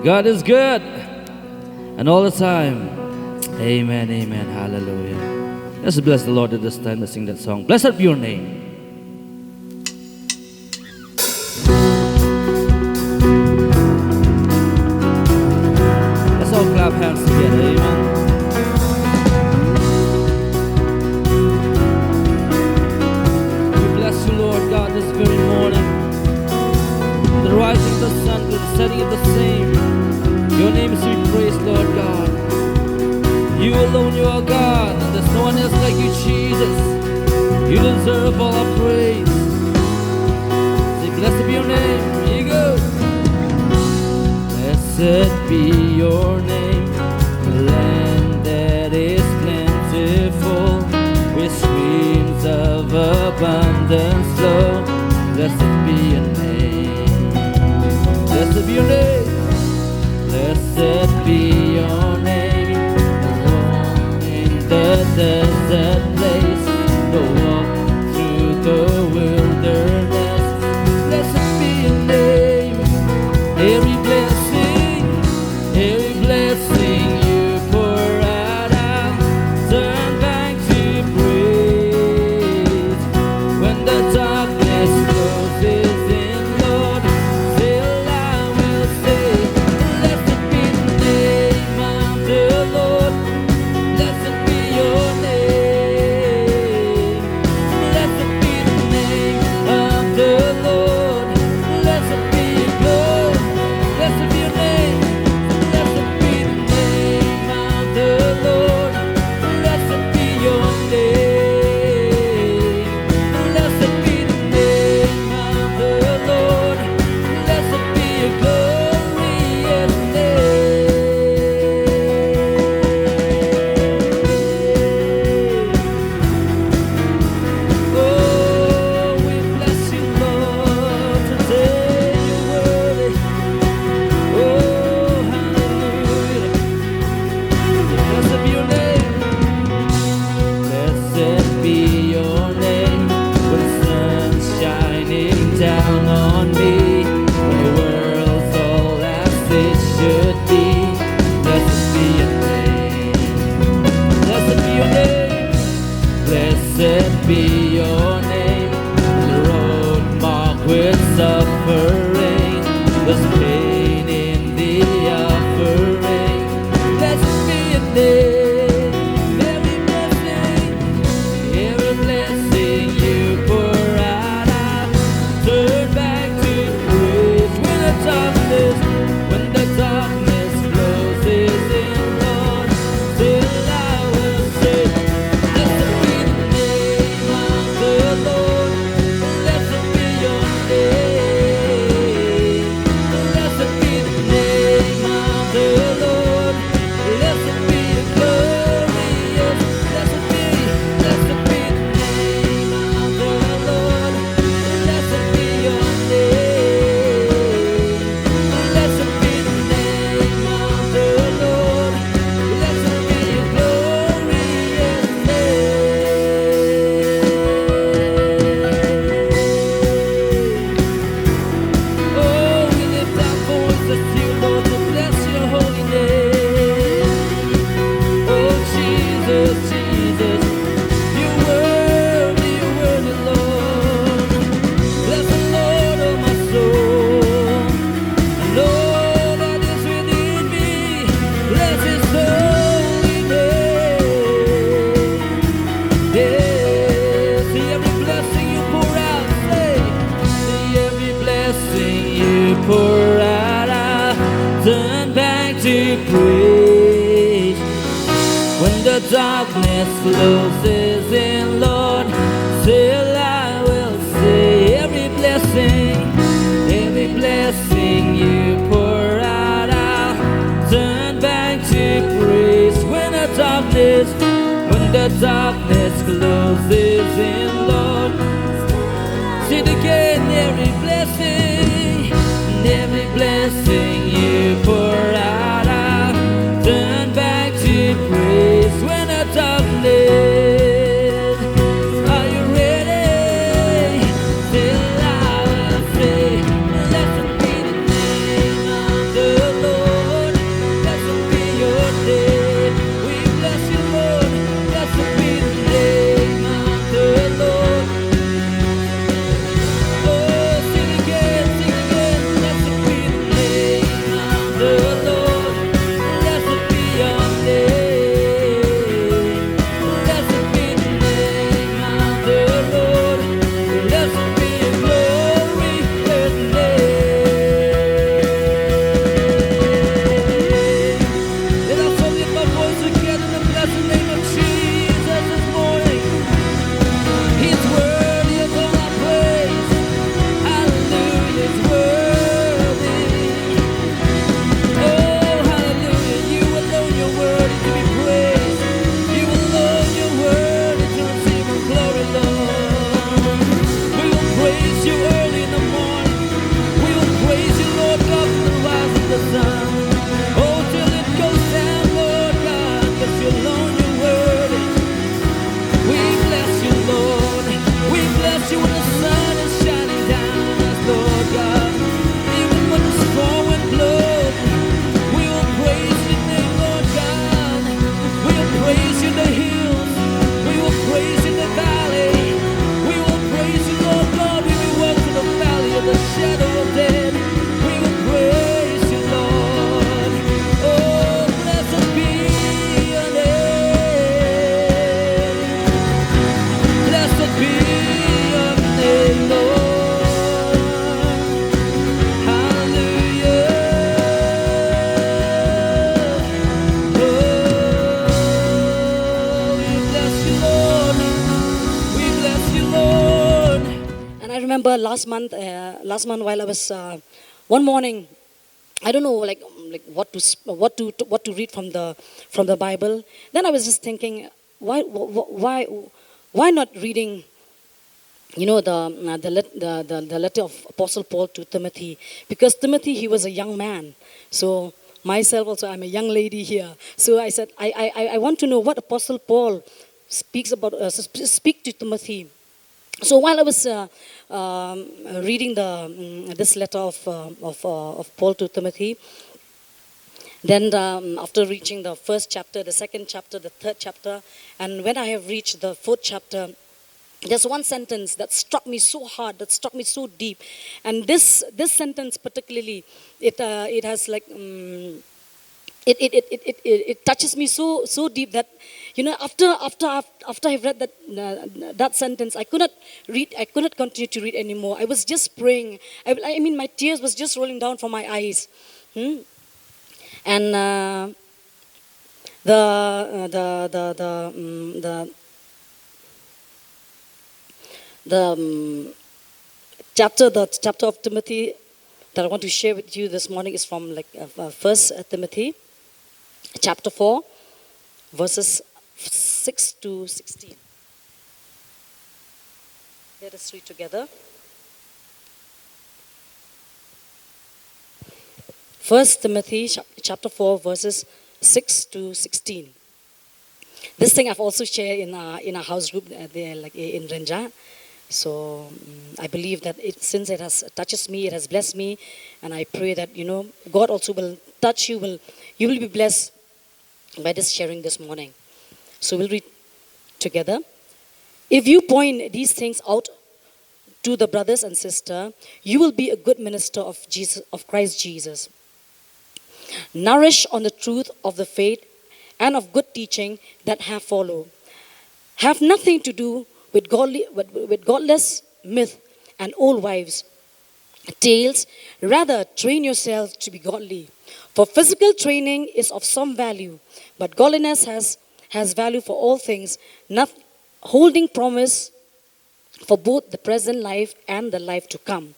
God is good, and all the time. Amen, amen, hallelujah. Let's bless the Lord at this time. Let's sing that song. Blessed be your name. Let's all clap hands together, amen. We bless you, Lord God, this very morning. The rising of the sun, the setting of the same. Your name is to be praised, Lord God. You alone, you are God, and there's no one else like you, Jesus. You deserve all our praise. Say, blessed be your name. Here you go. Blessed be your name, the land that is plentiful, with streams of abundance flow. Blessed be your name. Blessed be your name. Blessed be your name. Alone in the desert place, the walk through the wilderness. Blessed be your name. Every blessing you pour out, I'll turn back to praise. When the darkness closes in, Lord, still I will say, blessed be the name of the Lord. Blessed be your name. Blessed be the name of the Lord. Blessed be your God. Blessed be your name. Blessed be the name of the Lord. Blessed be your name. Blessed be the name of the Lord. Blessed be your glorious name. Oh, we bless you, Lord, today you're worthy. Oh, hallelujah. Blessed be your name. Blessed be your name. When the sun's shining down on me, when the world's all as it should be. Blessed be your name. Blessed be your name. Blessed be your name. The road marked with suffering, there's pain in the offering. Blessed be your name. Every blessing you pour out, I'll turn back to praise. When the darkness closes in, Lord, still I will say, blessed be the name of the Lord. Blessed be your name. Blessed be the name of the Lord. Blessed be your glorious. Blessed be the name of the Lord. Blessed be your name. Blessed be the name of the Lord. Blessed be your glorious name. Oh, we lift our voices to you, Lord, to bless your holy name. Oh, Jesus, Jesus, you're worthy, Lord. Bless the Lord, oh my soul, and all that is within me. Bless his holy name. Yeah, see every blessing you pour out, see every blessing you pour out, I turn back to praise. When the darkness closes in, Lord, still I will say every blessing you pour out, I'll turn back to praise. When the darkness closes in, Lord, see it again, every blessing you pour out, I'll turn back to praise. When the darkness, are you ready? Still I will say, blessed be the name of the Lord. remember last month while I was one morning, I don't know, like what to read from the Bible. Then I was just thinking, why not reading, the letter of Apostle Paul to Timothy, because Timothy, he was a young man. So myself also, I'm a young lady here. So I said, I want to know what Apostle Paul speaks about, speak to Timothy. So while I was reading this letter of Paul to Timothy, then after reaching the first chapter, the second chapter, the third chapter, and when I have reached the fourth chapter, there's one sentence that struck me so hard, that struck me so deep, and this sentence particularly, it has like it touches me so deep that, after I've read that sentence, I couldn't continue to read anymore. I was just praying. I mean, my tears was just rolling down from my eyes. And the chapter of Timothy that I want to share with you this morning is from First Timothy, chapter 4, verses 6 to 16. Let us read together. First Timothy chapter 4, verses 6 to 16. This thing I've also shared in our house group there, like in Renja. So I believe that since it has touches me, it has blessed me, and I pray that God also will touch you. You will be blessed by this sharing this morning. So we'll read together. If you point these things out to the brothers and sisters, you will be a good minister of Christ Jesus, nourished on the truth of the faith and of good teaching that have followed. Have nothing to do with godless myth and old wives' tales. Rather, train yourself to be godly. For physical training is of some value, but godliness has value for all things, not holding promise for both the present life and the life to come.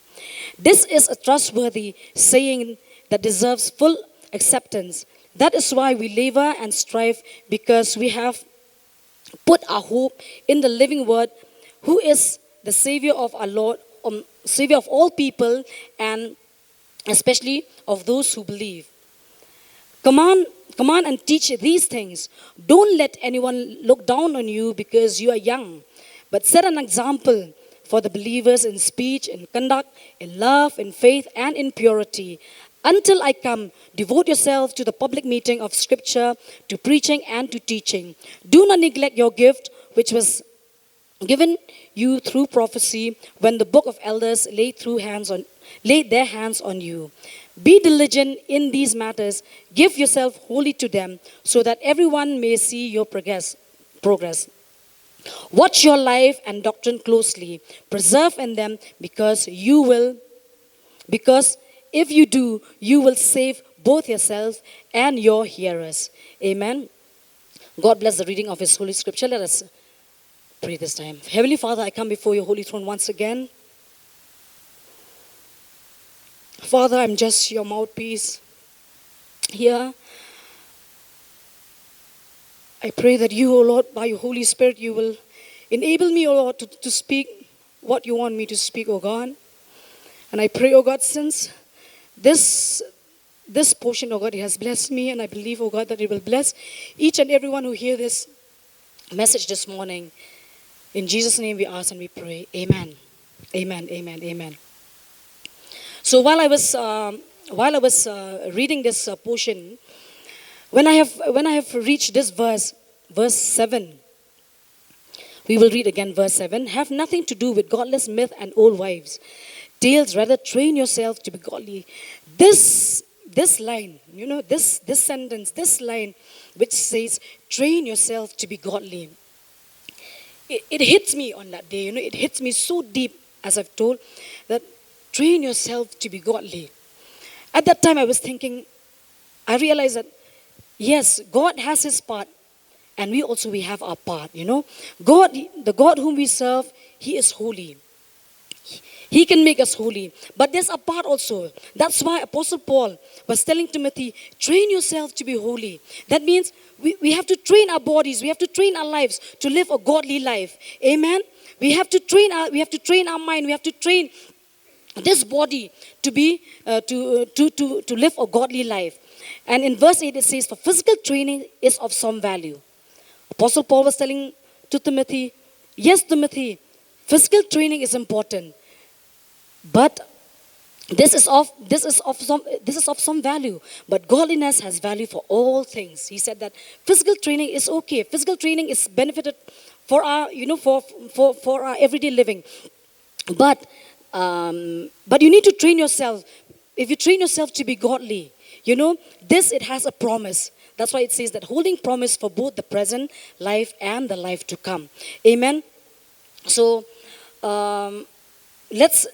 This is a trustworthy saying that deserves full acceptance. That is why we labor and strive, because we have put our hope in the living word, who is the Savior of our Lord, Savior of all people, and especially of those who believe. Command and teach these things. Don't let anyone look down on you because you are young, but set an example for the believers in speech, in conduct, in love, in faith, and in purity. Until I come, devote yourself to the public meeting of Scripture, to preaching and to teaching. Do not neglect your gift, which was given you through prophecy, when the book of elders laid their hands on you. Be diligent in these matters. Give yourself wholly to them, so that everyone may see your progress. Watch your life and doctrine closely. Preserve in them, because if you do, you will save both yourself and your hearers. Amen. God bless the reading of His Holy Scripture. Let us pray this time. Heavenly Father, I come before your holy throne once again. Father, I'm just your mouthpiece here. I pray that you, O Lord, by your Holy Spirit, you will enable me, O Lord, to speak what you want me to speak, O God. And I pray, O God, since this portion, O God, it has blessed me, and I believe, O God, that it will bless each and everyone who hear this message this morning. In Jesus' name we ask and we pray. Amen. Amen. Amen. Amen. So while I was reading this portion, when I have reached this verse 7, we will read again verse 7. Have nothing to do with godless myth and old wives' tales. Rather, train yourself to be godly. This line, this sentence, this line, which says, train yourself to be godly. It hits me on that day. It hits me so deep, as I've told, that train yourself to be godly. At that time, I was thinking, I realized that, yes, God has His part, and we have our part. God, the God whom we serve, He is holy. He can make us holy. But there's a part also. That's why Apostle Paul was telling Timothy, train yourself to be holy. That means we have to train our bodies, we have to train our lives to live a godly life. Amen. We have to train our mind, we have to train this body to be to live a godly life. And in verse 8 it says, for physical training is of some value. Apostle Paul was telling to Timothy, yes, Timothy, physical training is important. But this is of some value. But godliness has value for all things. He said that physical training is okay. Physical training is benefited for our for our everyday living. But you need to train yourself. If you train yourself to be godly, this it has a promise. That's why it says that holding promise for both the present life and the life to come. Amen. So. Let's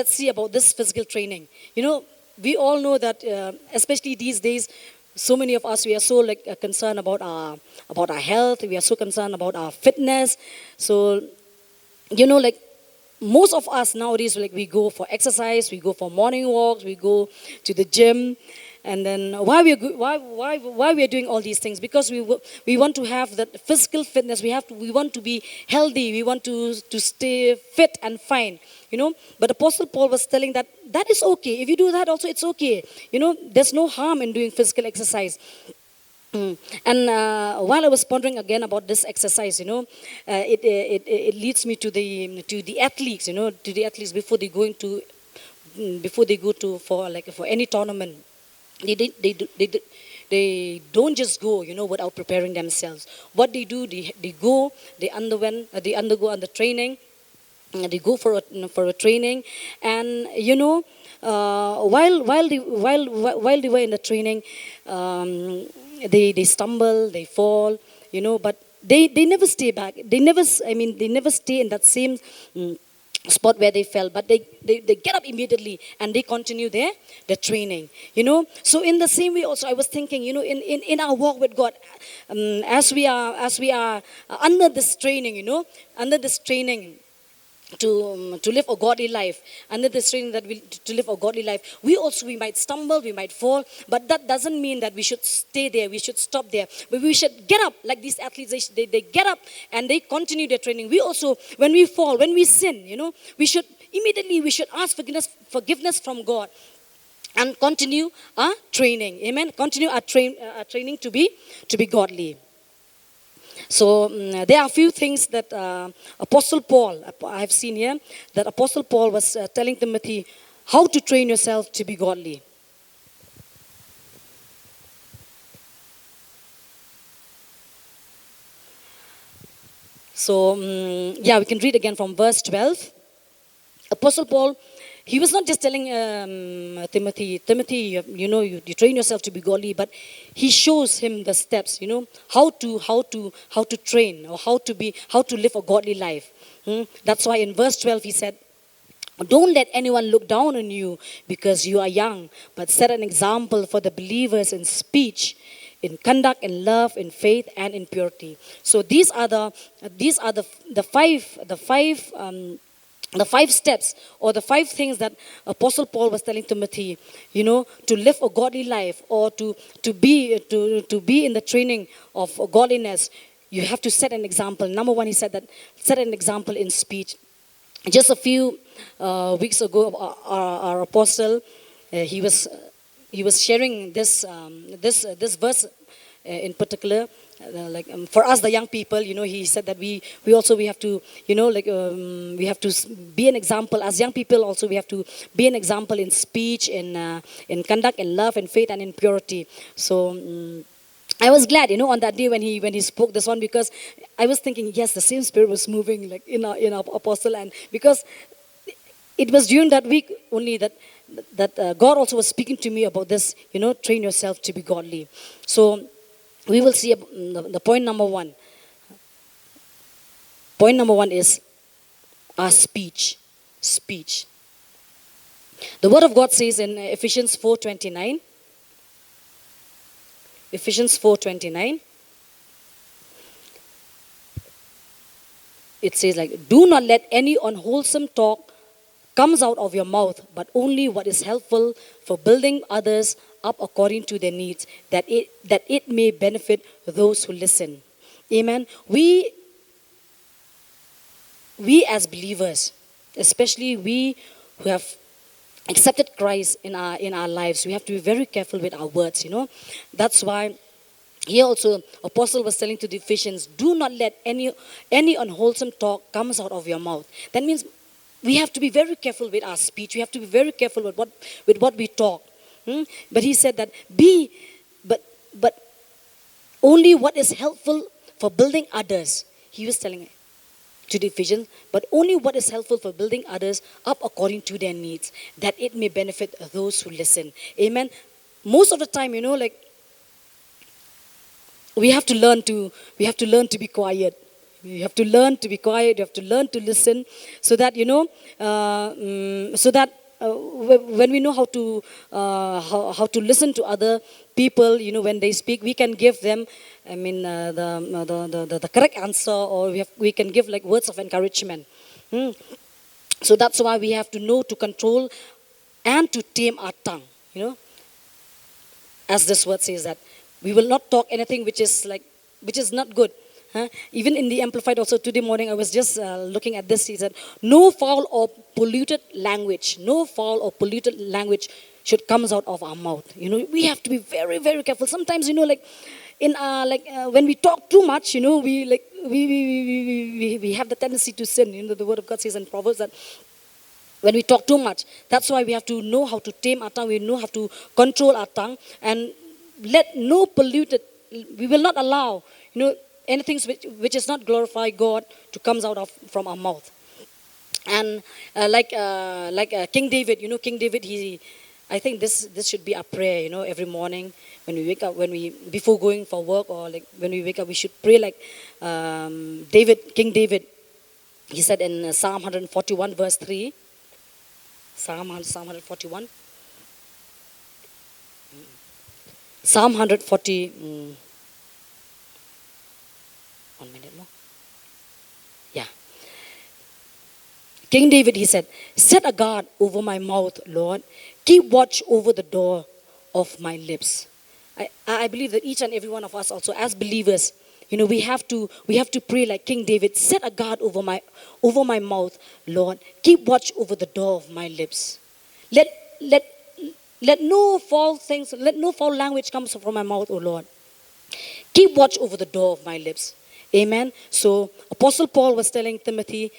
see about this physical training. We all know that, especially these days, so many of us, we are so concerned about our health. We are so concerned about our fitness. So, most of us nowadays, we go for exercise, we go for morning walks, we go to the gym. And then why we are doing all these things? Because we want to have that physical fitness. We want to be healthy. We want to stay fit and fine. But Apostle Paul was telling that is okay. If you do that also, it's okay. There's no harm in doing physical exercise. And while I was pondering again about this exercise, it leads me to the athletes. To the athletes before they go to for any tournament. They don't just go, without preparing themselves. What they do, they undergo the training. They go for a training, and while they were in the training, they stumble, they fall, but they never stay back. They never stay in that same spot where they fell, but they get up immediately and they continue their training. So in the same way also, I was thinking, in our walk with God, as we are under this training, to live a godly life, under this training to live a godly life, we might stumble, we might fall, but that doesn't mean that we should stay there, we should stop there. But we should get up, like these athletes, they get up and they continue their training. We also, when we fall, when we sin, we should ask forgiveness from God and continue our training. Amen. Continue our training to be godly. So there are a few things that Apostle Paul, I have seen here, that Apostle Paul was telling Timothy how to train yourself to be godly. So, we can read again from verse 12. Apostle Paul, he was not just telling Timothy, you train yourself to be godly, but he shows him the steps, how to train, or how to live a godly life. That's why in verse 12 he said, don't let anyone look down on you because you are young, but set an example for the believers in speech, in conduct, in love, in faith, and in purity. So these are the five steps, or the 5 things that Apostle Paul was telling Timothy, to live a godly life, or to be in the training of godliness. You have to set an example. Number 1, he said that set an example in speech. Just a few weeks ago, our apostle, he was sharing this verse in particular. For us, the young people, he said that we have to, we have to be an example. As young people also, we have to be an example in speech, in conduct, in love, in faith, and in purity. So I was glad, on that day when he spoke this one, because I was thinking, yes, the same spirit was moving in our apostle, and because it was during that week only that God also was speaking to me about this, train yourself to be godly. So we will see the point number 1. Point number 1 is our speech. Speech. The Word of God says in Ephesians 4:29. Ephesians 4:29. It says do not let any unwholesome talk comes out of your mouth, but only what is helpful for building others up according to their needs, that it may benefit those who listen. Amen. We as believers, especially we who have accepted Christ in our lives, we have to be very careful with our words. That's why here also apostle was telling to the Ephesians, do not let any unwholesome talk comes out of your mouth. That means we have to be very careful with our speech. We have to be very careful with what we talk. But he said that but only what is helpful for building others. He was telling to the Ephesians, but only what is helpful for building others up according to their needs, that it may benefit those who listen. Amen. Most of the time, we have to learn to be quiet. You have to learn to be quiet. You have to learn to listen, so that when we know how to listen to other people, when they speak, we can give them, the correct answer, or we can give like words of encouragement. So that's why we have to know to control and to tame our tongue. As this word says, that we will not talk anything which is not good. Even in the Amplified also today morning, I was just looking at this. He said, no foul or polluted language should comes out of our mouth. We have to be very, very careful. Sometimes, when we talk too much, we have the tendency to sin. The Word of God says in Proverbs that when we talk too much, that's why we have to know how to tame our tongue. We know how to control our tongue, and let no polluted. We will not allow, anything which is not glorify God to comes out from our mouth. And like King David, King David, I think this should be our prayer, every morning when we wake up, before going for work, or like when we wake up, we should pray like King David. He said in Psalm 141 verse 3. Psalm 141. Psalm 140. 1 minute more. Yeah. King David, he said, set a guard over my mouth, Lord. Keep watch over the door of my lips. I believe that each and every one of us also, as believers, we have to pray like King David. Set a guard over my mouth, Lord. Keep watch over the door of my lips. Let no foul things, let no foul language comes from my mouth, O Lord. Keep watch over the door of my lips. Amen. So Apostle Paul was telling Timothy,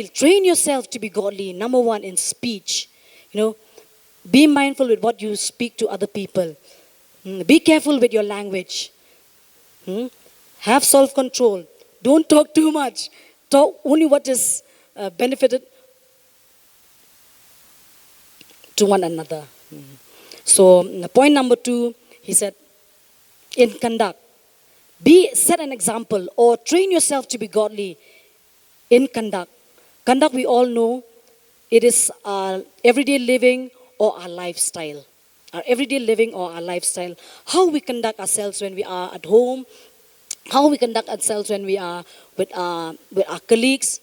train yourself to be godly. Number one, in speech. Be mindful with what you speak to other people. Be careful with your language. Have self-control. Don't talk too much. Talk only what is benefited to one another. So point number 2, he said, in conduct. Set an example, or train yourself to be godly in conduct. Conduct, we all know, it is our everyday living or our lifestyle. Our everyday living or our lifestyle. How we conduct ourselves when we are at home. How we conduct ourselves when we are with our colleagues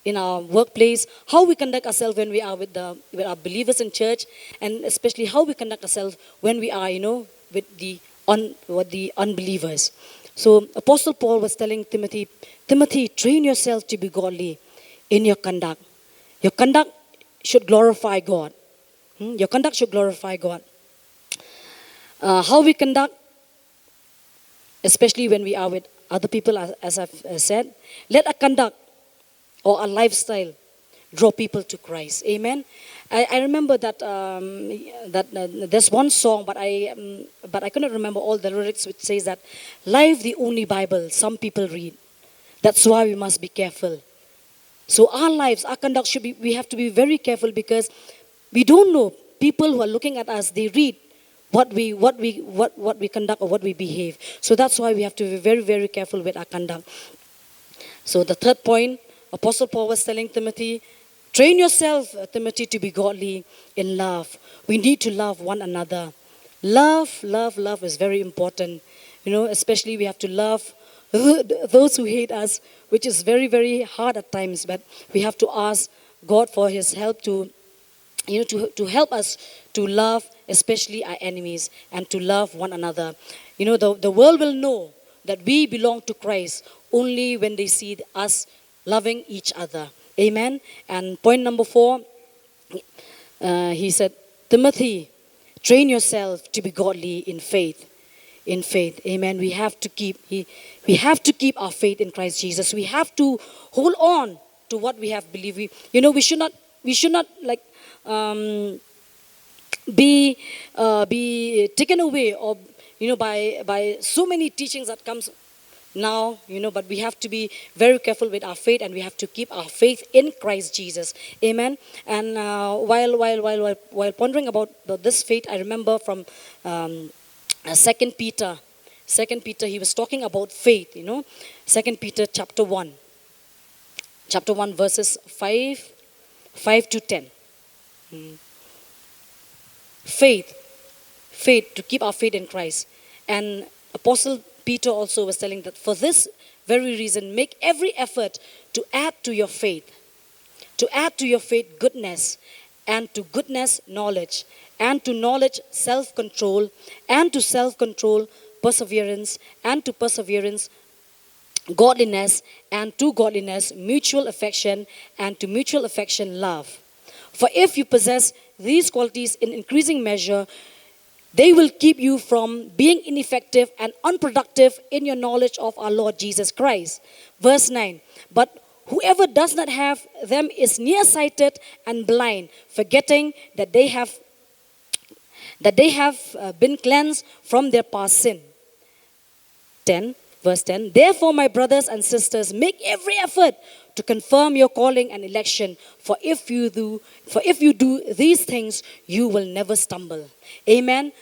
in our workplace. How we conduct ourselves when we are with our believers in church. And especially how we conduct ourselves when we are, with the unbelievers. So Apostle Paul was telling Timothy, train yourself to be godly in your conduct. Your conduct should glorify God. Your conduct should glorify God. How we conduct, especially when we are with other people, as I've said, let a conduct or a lifestyle draw people to Christ. Amen. I remember that there's one song, but I couldn't remember all the lyrics, which says that life the only Bible some people read. That's why we must be careful. So our lives, our conduct should be. We have to be very careful, because we don't know, people who are looking at us, they read what we conduct or what we behave. So that's why we have to be very, very careful with our conduct. So the third point, Apostle Paul was telling Timothy, train yourself, Timothy, to be godly in love. We need to love one another. Love is very important. Especially we have to love those who hate us, which is very, very hard at times. But we have to ask God for His help to, to help us to love especially our enemies and to love one another. The world will know that we belong to Christ only when they see us loving each other. Amen. And point number 4, he said, Timothy, train yourself to be godly in faith. In faith. Amen. We have to keep our faith in Christ Jesus. We have to hold on to what we have believed. We should not like be taken away or by so many teachings that comes now, but we have to be very careful with our faith, and we have to keep our faith in Christ Jesus. Amen. And while pondering about this faith, I remember from 2 Peter, he was talking about faith. 2 Peter chapter 1 verses 5 to 10. Faith, to keep our faith in Christ. And Apostle Peter also was telling that for this very reason, make every effort to add to your faith. To add to your faith goodness, and to goodness knowledge, and to knowledge self-control, and to self-control perseverance, and to perseverance godliness, and to godliness mutual affection, and to mutual affection love. For if you possess these qualities in increasing measure, they will keep you from being ineffective and unproductive in your knowledge of our Lord Jesus Christ. Verse 9, but whoever does not have them is nearsighted and blind, forgetting that they have been cleansed from their past sin. Verse 10, therefore, my brothers and sisters, make every effort to confirm your calling and election, for if you do these things, you will never stumble. Amen.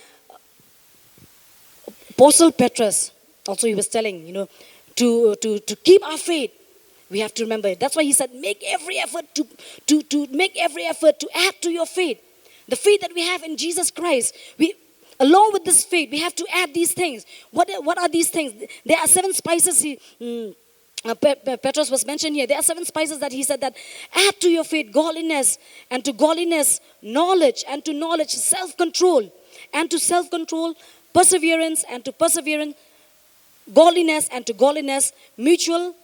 Apostle Petrus also, he was telling, to keep our faith, we have to remember it. That's why he said, make every effort to add to your faith. The faith that we have in Jesus Christ. Along with this faith, we have to add these things. What are these things? There are 7 spices. Petrus was mentioned here. There are 7 spices that he said that add to your faith godliness, and to godliness knowledge, and to knowledge self-control, and to self-control perseverance, and to perseverance godliness, and to godliness mutual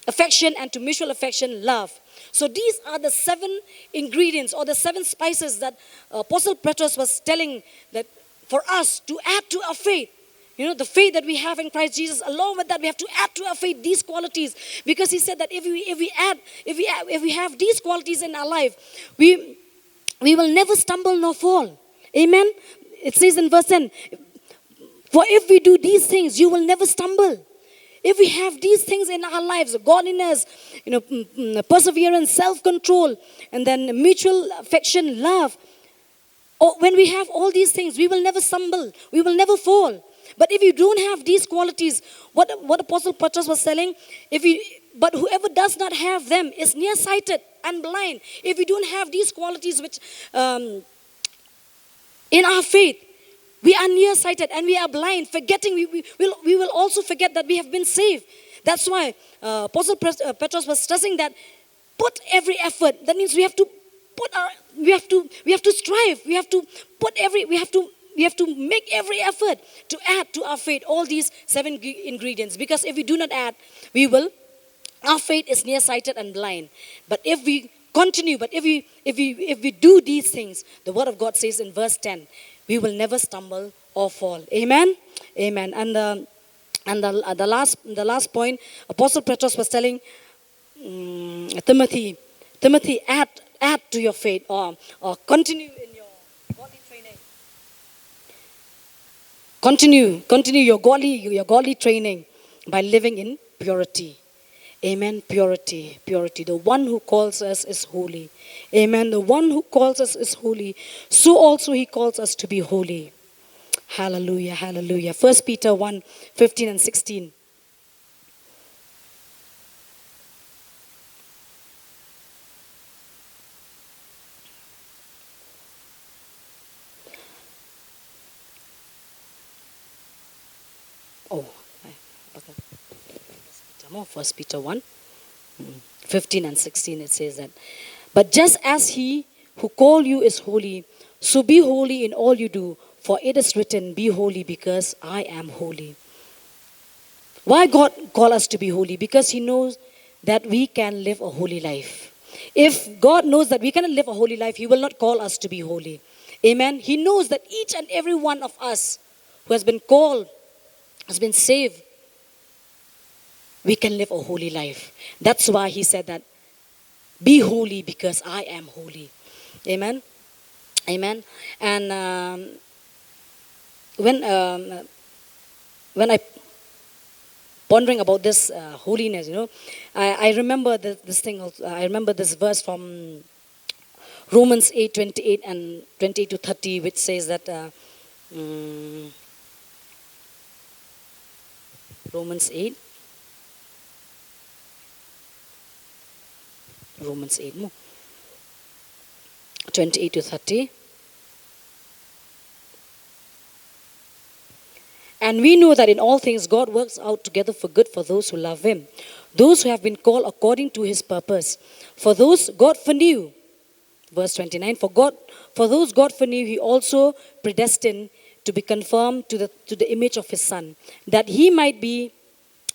affection, and to mutual affection love. So these are the 7 ingredients or the 7 spices that Apostle Petrus was telling that for us to add to our faith. The faith that we have in Christ Jesus. Along with that, we have to add to our faith these qualities, because he said that if we have these qualities in our life, we will never stumble nor fall. Amen. It says in verse 10, for if we do these things, you will never stumble. If we have these things in our lives, godliness, perseverance, self-control, and then mutual affection, love, when we have all these things, we will never stumble. We will never fall. But if you don't have these qualities, what Apostle Petrus was telling, but whoever does not have them is nearsighted and blind. If we don't have these qualities which in our faith, we are nearsighted and we are blind, forgetting, we will also forget that we have been saved. That's why Apostle Petrus was stressing that put every effort. That means we have to strive. We have to make every effort to add to our faith all these 7 ingredients. Because if we do not add, our faith is nearsighted and blind. But if we continue, if we do these things, the Word of God says in verse 10, we will never stumble or fall. Amen. Amen. And the last point, Apostle Petrus was telling Timothy, add to your faith, or continue in your godly training. Continue your godly training by living in purity. Amen. Purity. The one who calls us is holy. Amen. The one who calls us is holy. So also he calls us to be holy. Hallelujah. Hallelujah. 1 Peter 1, 15 and 16. First Peter 1, 15 and 16, it says that, But just as he who called you is holy, so be holy in all you do. For it is written, be holy because I am holy. Why God call us to be holy? Because He knows that we can live a holy life. If God knows that we cannot live a holy life, He will not call us to be holy. Amen. He knows that each and every one of us who has been called, has been saved, we can live a holy life. That's why He said that, be holy because I am holy. Amen. Amen. And when I pondering about this holiness, I remember this thing. I remember this verse from Romans 8:28 and 28 to 30, which says that Romans 8. Romans 8, 28 to 30. And we know that in all things God works out together for good for those who love Him, those who have been called according to His purpose. For those God foreknew, verse 29, for those God foreknew, He also predestined to be conformed to the image of His Son, that He might be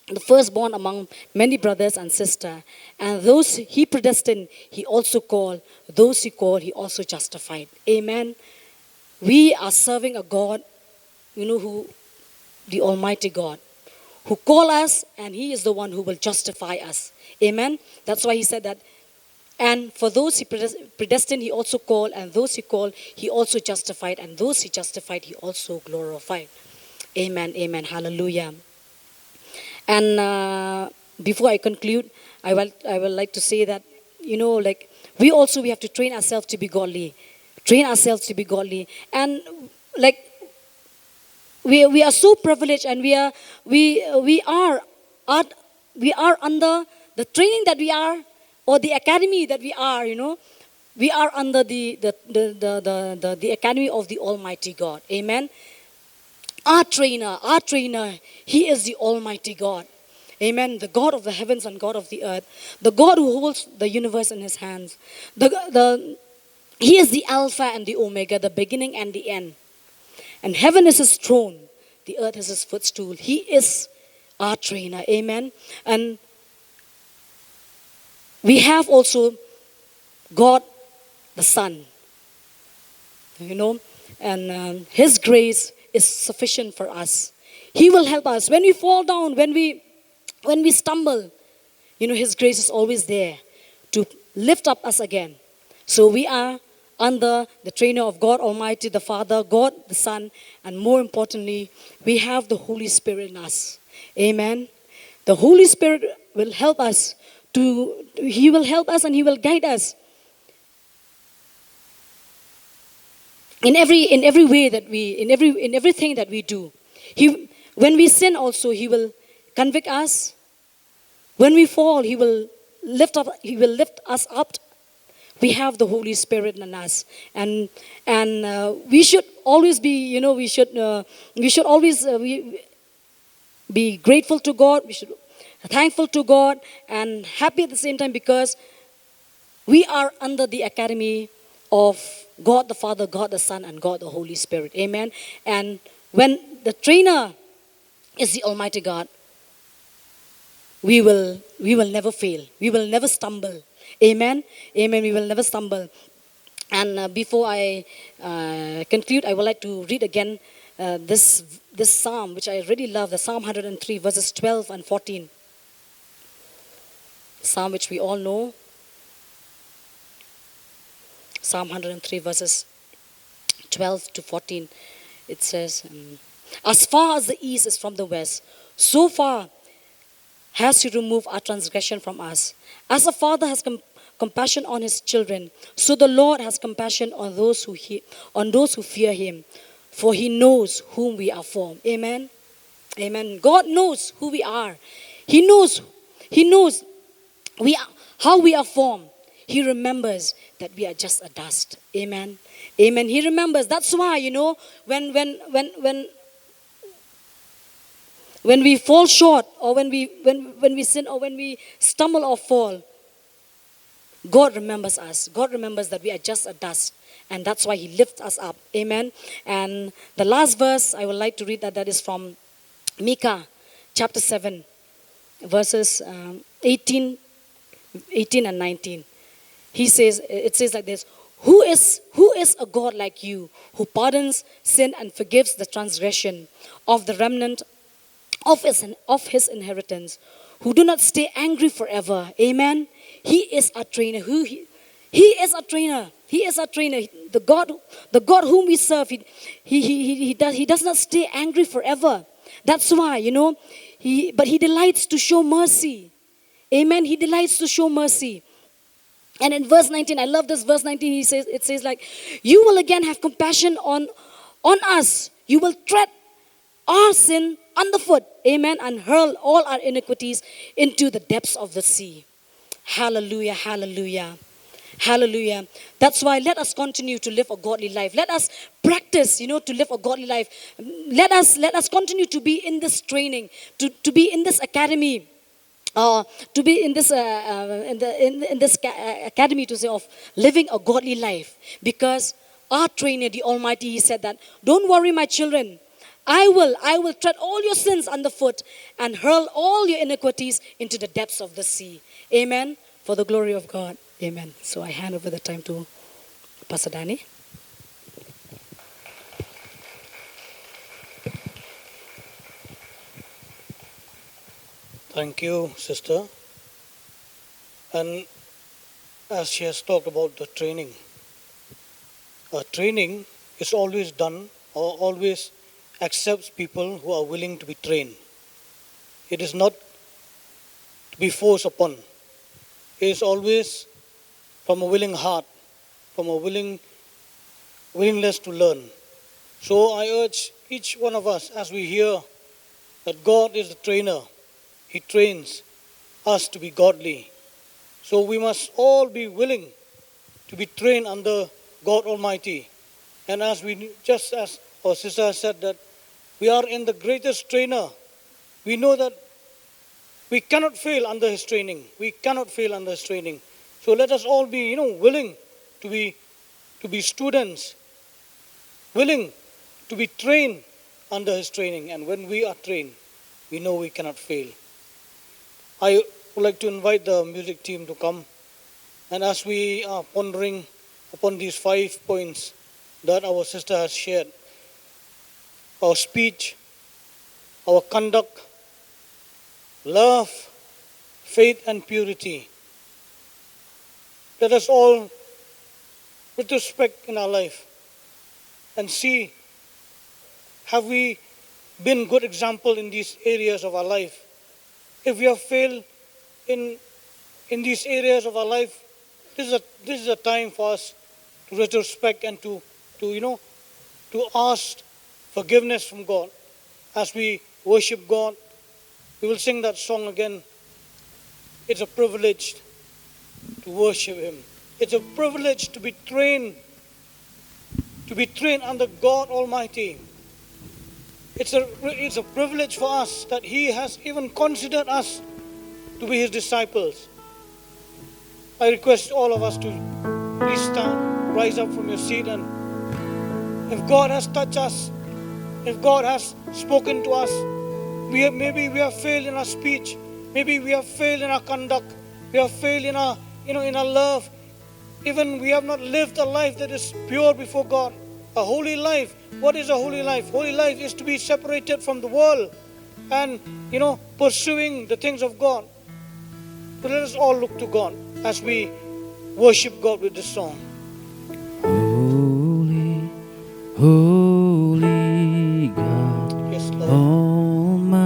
the firstborn among many brothers and sisters. And those He predestined, He also called. Those He called, He also justified. Amen. We are serving a God, the Almighty God, who called us, and He is the one who will justify us. Amen. That's why He said that. And for those He predestined, He also called. And those He called, He also justified. And those He justified, He also glorified. Amen. Amen. Hallelujah. And before I conclude, I would like to say that, we have to train ourselves to be godly. Train ourselves to be godly. And we are so privileged, and we are under the training that we are, or the academy that we are. We are under the academy of the Almighty God. Amen. Our trainer, He is the Almighty God. Amen. The God of the heavens and God of the earth. The God who holds the universe in His hands. He is the Alpha and the Omega, the beginning and the end. And heaven is His throne. The earth is His footstool. He is our trainer. Amen. And we have also God the Son. And His grace is sufficient for us. He will help us. When we fall down, when we stumble, His grace is always there to lift up us again. So we are under the trainer of God Almighty, the Father, God the Son, and more importantly, we have the Holy Spirit in us. Amen. The Holy Spirit will help us He will help us, and He will guide us in every way that in everything that we do. When we sin also, He will convict us. When we fall, He will lift us up. We have the Holy Spirit in us, and we should always be, we should always be grateful to God. We should be thankful to God and happy at the same time, because we are under the academy of God the Father, God the Son, and God the Holy Spirit. Amen. And when the trainer is the Almighty God, we will never fail. We will never stumble. Amen. Amen. We will never stumble. And before I conclude, I would like to read again this psalm, which I really love, the Psalm 103, verses 12 and 14. Psalm which we all know. Psalm 103, verses 12 to 14. It says, as far as the east is from the west, so far has He removed our transgression from us. As a father has compassion on his children, so the Lord has compassion on those who fear Him, for He knows whom we are for. Amen. Amen. God knows who we are. He knows how we are formed. He remembers that we are just a dust. Amen. Amen. He remembers. That's why, when we fall short, or when we sin, or when we stumble or fall, God remembers us. God remembers that we are just a dust. And that's why He lifts us up. Amen. And the last verse I would like to read that is from Micah chapter 7, verses 18 and 19. It says like this: Who is a God like you, who pardons sin and forgives the transgression of the remnant of his inheritance, who do not stay angry forever. Amen. He is our trainer. He is our trainer. He is our trainer. The God whom we serve, he does not stay angry forever. That's why, but He delights to show mercy. Amen. He delights to show mercy. And in verse 19, I love this verse 19, it says like, you will again have compassion on us. You will tread our sin underfoot. Amen. And hurl all our iniquities into the depths of the sea. Hallelujah, hallelujah, hallelujah. That's why let us continue to live a godly life. Let us practice, to live a godly life. Let us continue to be in this training, to be in this academy. To be in this academy to say of living a godly life, because our trainer, the Almighty, He said that, don't worry, my children, I will tread all your sins underfoot and hurl all your iniquities into the depths of the sea. Amen. For the glory of God. Amen. So I hand over the time to Pastor Danny. Thank you, sister. And as she has talked about the training, training is always done or always accepts people who are willing to be trained. It is not to be forced upon. It is always from a willing heart, from a willingness to learn. So I urge each one of us, as we hear that God is the trainer, He trains us to be godly. So we must all be willing to be trained under God Almighty. And just as our sister has said, that we are in the greatest trainer. We know that we cannot fail under His training. We cannot fail under His training. So let us all be, willing to be students, willing to be trained under His training. And when we are trained, we know we cannot fail. I would like to invite the music team to come. And as we are pondering upon these 5 points that our sister has shared, our speech, our conduct, love, faith and purity, let us all retrospect in our life and see, have we been good example in these areas of our life? If we have failed in these areas of our life, this is a time for us to retrospect and to ask forgiveness from God. As we worship God, we will sing that song again. It's a privilege to worship Him. It's a privilege to be trained under God Almighty. It's a privilege for us that He has even considered us to be His disciples. I request all of us to please stand, rise up from your seat, and if God has touched us, if God has spoken to us, maybe we have failed in our speech, maybe we have failed in our conduct, we have failed in our love, even we have not lived a life that is pure before God. A holy life. What is a holy life? Holy life is to be separated from the world and, pursuing the things of God. So let us all look to God as we worship God with this song. Holy, holy God, Yes, Lord. Almighty,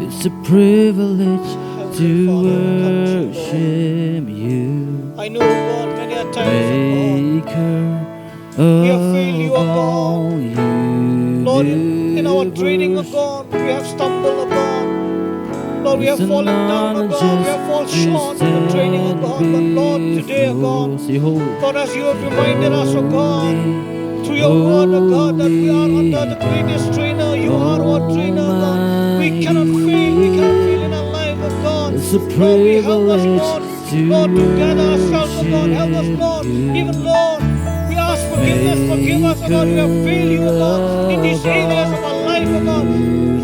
it's a privilege Heavenly to Father, worship you. I know, God, many a times, We have failed you, O God. Lord, in our training, O God, we have stumbled, O God. Lord, we have fallen down, O God. We have fallen short in the training, O God. But Lord, today, O God, Lord, as you have reminded us, O God, through your word, O God, that we are under the greatest trainer. You are our trainer, O God. We cannot fail. We cannot fail in our life, O God. It's a Lord, we help us, privilege Lord, to Lord, to gather ourselves, oh God. Help us, worship Lord. you. Even, Lord, we ask forgiveness. Forgive us, oh God. We have failed you, oh God, in these areas of our life, oh God.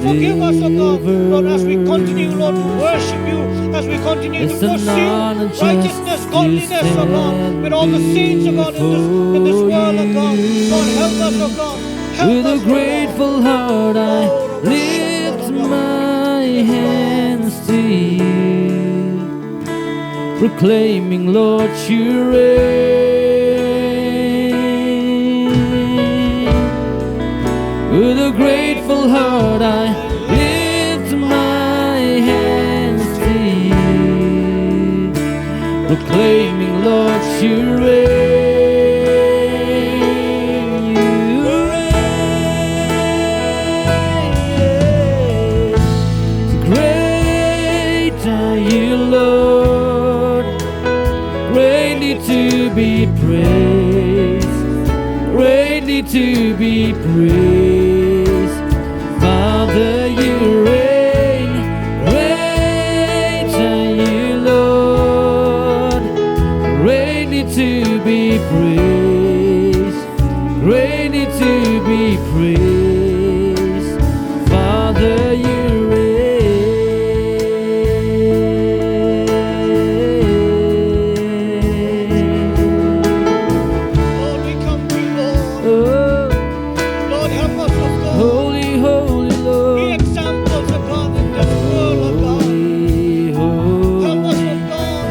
Forgive us, oh God, Lord, as we continue, Lord, to worship you, as we continue to It's an honor pursue just righteousness, to godliness, oh God, stand with all the saints, oh God, in this world, oh God. Lord, help us, oh God. Help With a us, oh Lord. grateful heart I Oh, Rabbi lift Shandalaba. my Yes, Lord. hands to you, proclaiming, Lord, you reign. With a grateful heart I lift my hands to you, proclaiming, Lord, you reign. You reign. Great are you, Lord, greatly to be praised, greatly to be praised. Father, you reign. Great are you, Lord, greatly to be praised, greatly to be praised. Father, you Lord, we come to you, Lord. oh, Lord, help us, oh God. holy, holy Be Lord, examples, oh God, in this world, oh God. holy, Help us, holy oh God,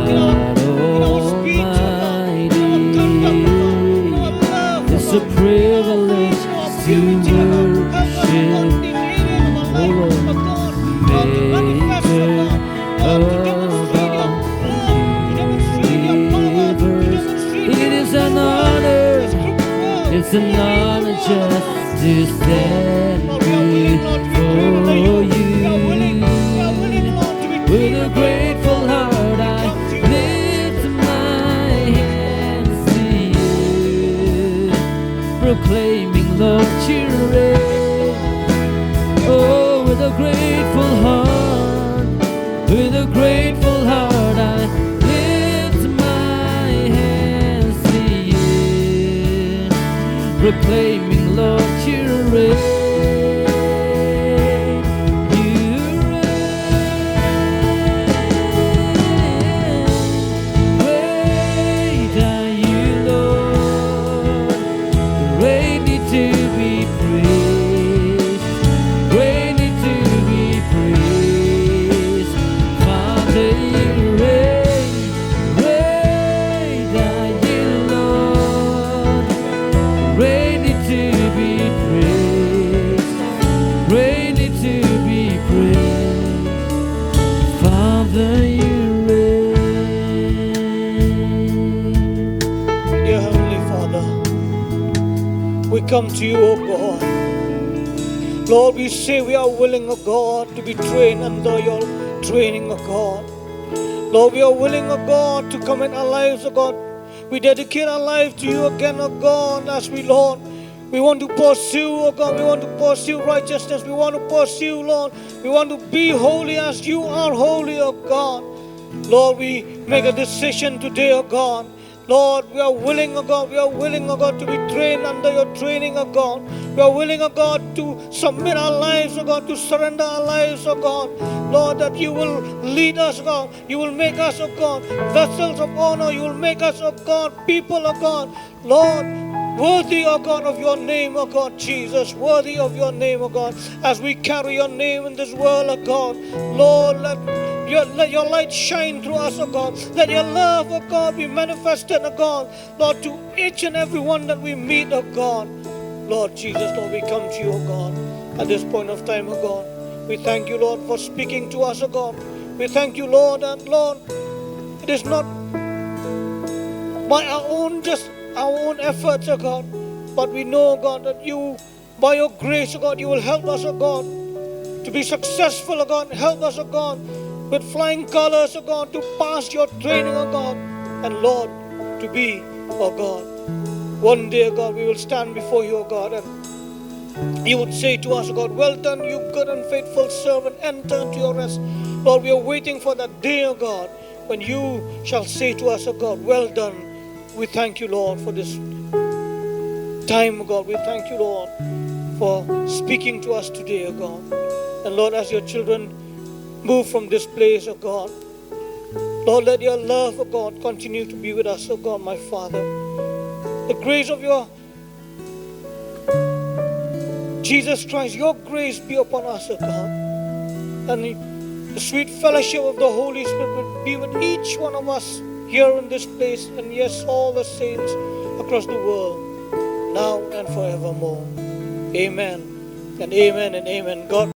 God in our speech, oh God, in our conduct, oh God, in our love, It's oh a God, privilege in our to purity, oh God. Help us, oh God, in worship these areas of our life, Lord, oh God. Lord, to manifest, oh God. Lord, to demonstrate your love, to demonstrate your power, to demonstrate It you is in this an world, in this honor, crooked world, it's in an this evil honor world, oh just God. to stand Lord, we are willing, Lord, to be trained under you. before We are willing, you. Lord, to be With trained a under you, oh grateful God. heart We I come to you, Lord. lift my Oh, yes, Lord. hands to you, proclaiming, Lord, you Yes, reign. Lord. Yes, Oh, Lord. with a grateful heart, with a grateful heart I lift my hands to you, proclaiming, Lord, you reign. You reign. Great are you, Lord, greatly to be praised, greatly to be praised. Father, you reign. Great are you, Lord, greatly to be praised, greatly to be praised. Father, you reign. Dear Heavenly Father, we come to you, O God. Lord, we say we are willing, O God, to be trained under your training, O God. Lord, we are willing, O God, to commit our lives, O God. We dedicate our life to you again, O God, as we, Lord. We want to pursue, O God, we want to pursue righteousness. We want to pursue, Lord. We want to be holy as you are holy, O God. Lord, we make a decision today, O God. Lord, we are willing, O God, we are willing, O God, to be trained under your training, O God. We are willing, O God, to submit our lives, O God, to surrender our lives, O God. Lord, that you will lead us, O God. You will make us, O God, vessels of honor. You will make us, O God, people, O God. Lord, worthy, O God, of your name, O God, Jesus. Worthy of your name, O God. As we carry your name in this world, O God. Lord, let your light shine through us, O God. Let your love, O God, be manifested, O God. Lord, to each and every one that we meet, O God. Lord Jesus, Lord, we come to you, O God, at this point of time, O God. We thank you, Lord, for speaking to us, O God. We thank you, Lord, and Lord, it is not by our own efforts, O God, but we know, O God, that you, by your grace, O God, you will help us, O God, to be successful, O God. Help us, O God, with flying colors, O God, to pass your training, O God, and Lord, to be, O God. One day, O God, we will stand before you, O God, and you would say to us, O God, well done, you good and faithful servant, enter into your rest. Lord, we are waiting for that day, O God, when you shall say to us, O God, well done. We thank you, Lord, for this time, O God. We thank you, Lord, for speaking to us today, O God. And Lord, as your children move from this place, O God, Lord, let your love, O God, continue to be with us, O God, my Father. The grace of your Jesus Christ, your grace be upon us, O God. And the sweet fellowship of the Holy Spirit will be with each one of us here in this place, and yes, all the saints across the world, now and forevermore. Amen and amen and amen. God